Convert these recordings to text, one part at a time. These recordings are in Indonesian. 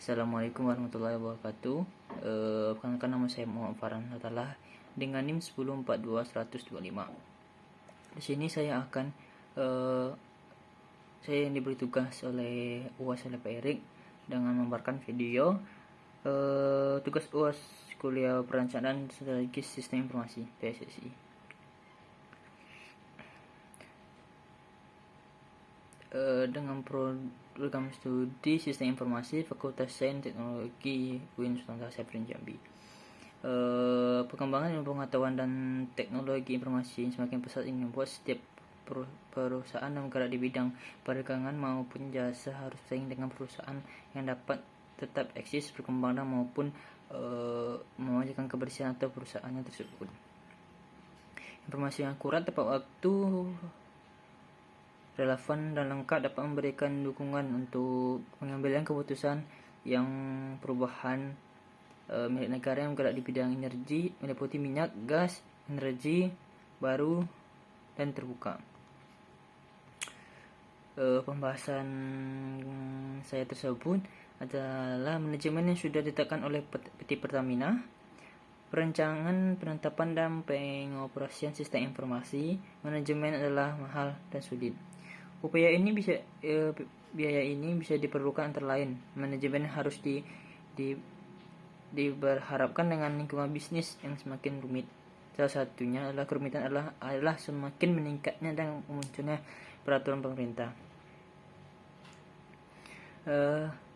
Assalamualaikum warahmatullahi wabarakatuh. Perkenalkan nama saya Muhammad Farhan Atalah dengan NIM 1042125. Di sini saya akan saya yang diberi tugas oleh UAS oleh Pak Erik dengan membawakan video tugas UAS kuliah perencanaan strategis sistem informasi PSSI. Dengan program studi sistem informasi Fakultas Sains Teknologi UIN Sultan Hasanuddin Jambi. Perkembangan ilmu pengetahuan dan teknologi informasi semakin pesat ini membuat setiap perusahaan yang bergerak di bidang perdagangan maupun jasa harus bersaing dengan perusahaan yang dapat tetap eksis, berkembang maupun memajukan kebersihan atau perusahaannya tersebut. Informasi yang akurat, tepat waktu, relevan dan lengkap dapat memberikan dukungan untuk pengambilan keputusan yang perubahan milik negara yang bergerak di bidang energi meliputi minyak, gas, energi baru dan terbuka. Pembahasan saya tersebut adalah manajemen yang sudah ditetapkan oleh PT Pertamina, perencanaan, penetapan dan pengoperasian sistem informasi. Manajemen adalah mahal dan sulit. Biaya ini bisa diperlukan antara lain. Manajemen harus diberharapkan dengan lingkungan bisnis yang semakin rumit. Salah satunya adalah kerumitan adalah semakin meningkatnya dan munculnya peraturan pemerintah.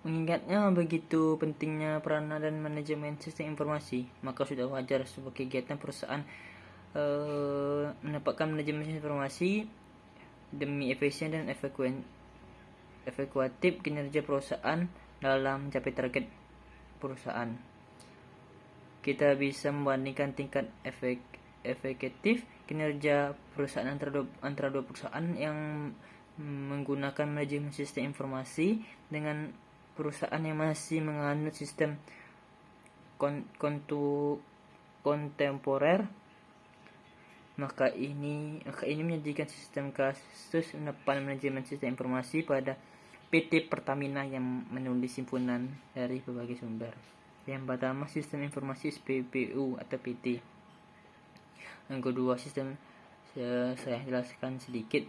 Mengingatnya begitu pentingnya peranan dan manajemen sistem informasi, maka sudah wajar sebuah kegiatan perusahaan menempatkan manajemen informasi demi efisien dan efektif kinerja perusahaan dalam mencapai target perusahaan. Kita bisa membandingkan tingkat efektif kinerja perusahaan antara dua perusahaan yang menggunakan manajemen sistem informasi dengan perusahaan yang masih menganut sistem kontemporer. Maka ini menjadikan sistem kasus penerapan manajemen sistem informasi pada PT Pertamina yang menulis himpunan dari berbagai sumber. Yang pertama, sistem informasi SPBU atau PT. Yang kedua, sistem saya jelaskan sedikit.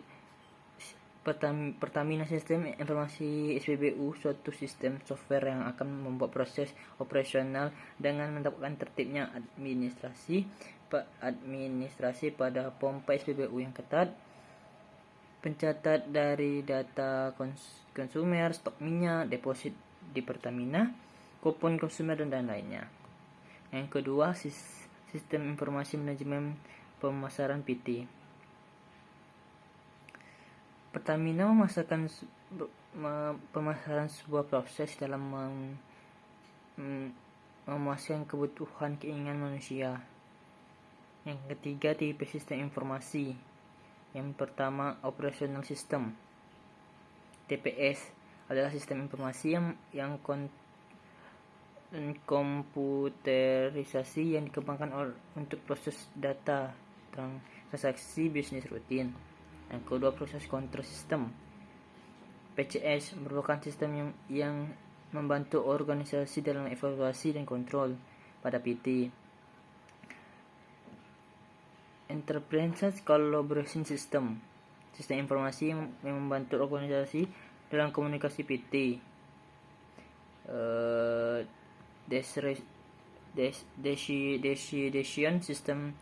Pertamina Sistem Informasi SPBU suatu sistem software yang akan membuat proses operasional dengan menetapkan tertibnya administrasi pada pompa SPBU yang ketat, pencatat dari data konsumer, stok minyak, deposit di Pertamina, kupon konsumer dan lainnya. Yang kedua, sistem informasi manajemen pemasaran PT. Pertamina pemasaran sebuah proses dalam memuaskan kebutuhan keinginan manusia. Yang ketiga, tipe sistem informasi. Yang pertama, operational system. TPS adalah sistem informasi yang komputerisasi yang dikembangkan untuk proses data transaksi bisnis rutin. Yang kedua, proses control system. PCS merupakan sistem yang membantu organisasi dalam evaluasi dan kontrol pada PT. Enterprise Collaboration System, sistem informasi yang membantu organisasi dalam komunikasi PT. Decision System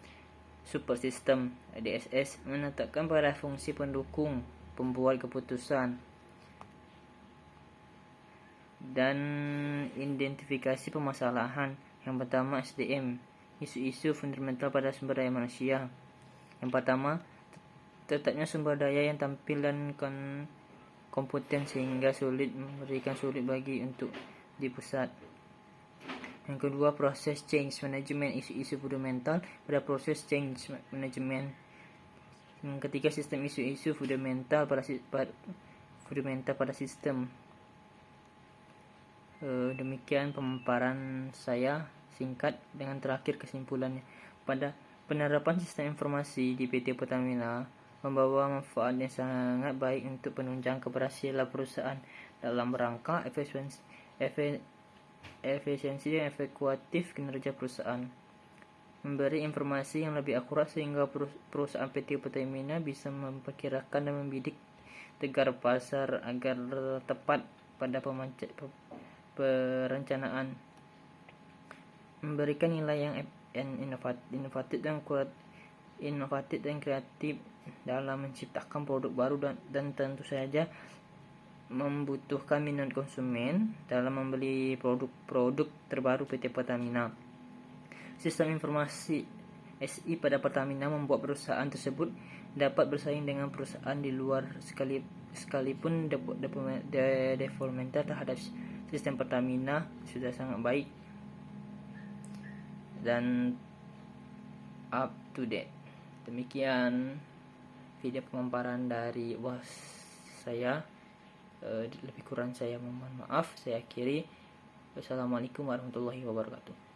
Support System DSS menetapkan pada fungsi pendukung pembuat keputusan dan identifikasi permasalahan. Yang pertama, SDM, isu-isu fundamental pada sumber daya manusia. Yang pertama, tetapnya sumber daya yang tampil dan kompeten sehingga sulit bagi untuk dipusat. Yang kedua, proses change management, isu-isu fundamental pada proses change management. Yang ketiga, sistem isu-isu fundamental pada sistem. Demikian pemaparan saya singkat dengan terakhir kesimpulannya. Pada penerapan sistem informasi di PT Pertamina membawa manfaat yang sangat baik untuk penunjang keberhasilan perusahaan dalam rangka efisiensi dan efektif kinerja perusahaan. Memberi informasi yang lebih akurat sehingga perusahaan PT Pertamina bisa memperkirakan dan membidik tegar pasar agar tepat pada perencanaan. Memberikan nilai yang inovatif dan kreatif dalam menciptakan produk baru dan tentu saja membutuhkan minat konsumen dalam membeli produk terbaru PT Pertamina. Sistem informasi SI pada Pertamina membuat perusahaan tersebut dapat bersaing dengan perusahaan di luar sekalipun development terhadap sistem Pertamina sudah sangat baik dan up to date. Demikian video pemaparan dari saya. Lebih kurang saya mohon maaf. Saya akhiri. Wassalamualaikum warahmatullahi wabarakatuh.